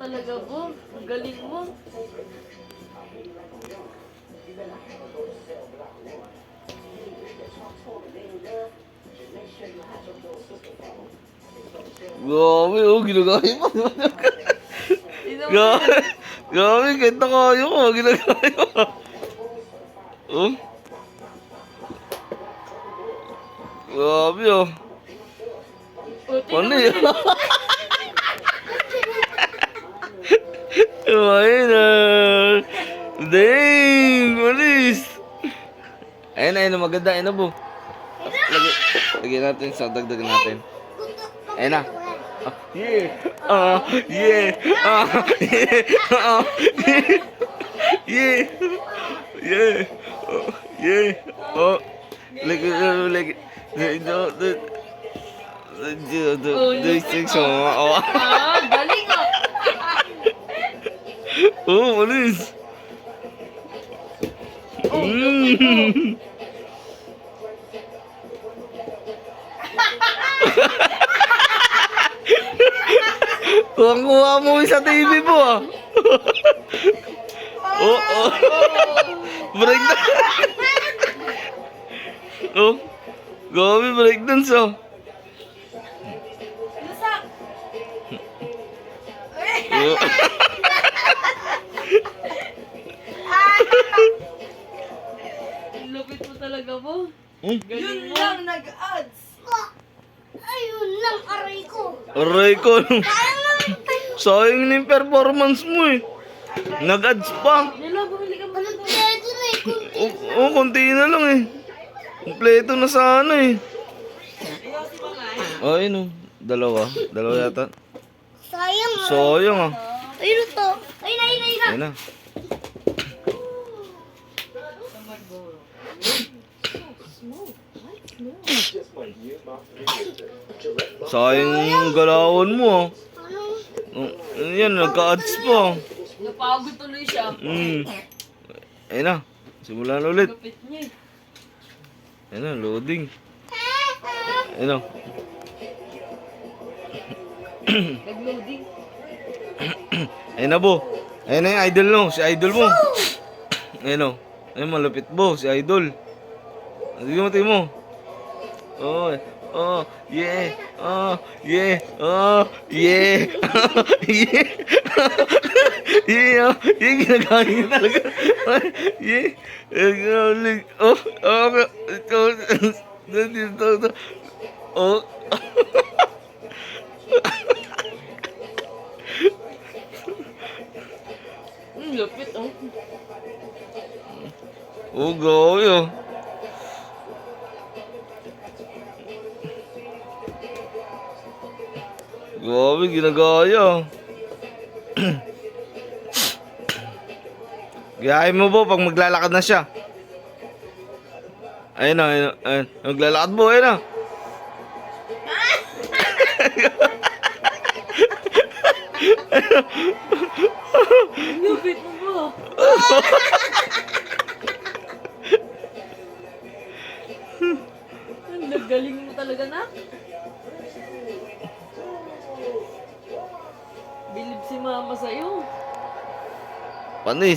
talaga, Bo. Ang galing mo. Grabe, oh, ginagaya mo. Grabe, grabe, kahit nakayo ko, ginagaya mo. Oh? Grabe, oh. Paano yun? Ayun na. Dang, walis. Ayun na, ayun na, maganda, ayun na, Bo. Lagyan natin sa dagdagan natin. Ayun na. Yeah. Yeah. Yeah. Yeah. Yeah. Oh. Like the six oh. Galing ah. Oh, walis. Kuha mo sa TV po ah. Oh, oh. Breakdance. Oh. Grabe breakdance oh. Lusak. Oh. Lupit mo talaga, Bo. Hmm? Galing mo. Yun lang nag-ads. Ayun lang, aray ko. Aray ko. Sayang naman. Sayang na yung performance mo eh. Nag-ads pa. Nila, bumili ka ba ng Kompleto na eh, kunti. Oh, konti na lang eh. Kompleto na sana eh. Oh, ayun oh. Dalawa. Dalawa yata. Sayang ah. Sayang ah. Ayun to. Ayun na, ayun na, ayun na. Ayun na. Sayang yung galawan mo ah. Oh, yan, nagka-ads pa. Napagod tuloy siya. Ayun na. Simulan ulit. Lupit niya eh. Ayun na, loading. Ayun na. Nag-loading. Ayun na, Bo. Ayun na yung idol no. Si idol mo. Ayun o. Ayun, malupit, Bo. Si idol. Tingnan mo, tingnan mo. Oh, oh, yeah. Oh, yeah. Oh, yeah. Yeah. Yeah, yeah, ginagaya talaga. Yeah. Oh, oh, ito. Oh. Lupit oh. Oh, grabe oh. Grabe, ginagaya. Gayahin mo po pag maglalakad na siya. Ayun na, ayun na. Ayun. Maglalakad po, ayun na. Lupit mo ba? Ang galing mo talaga na. Bilib si mama sa'yo. Panis.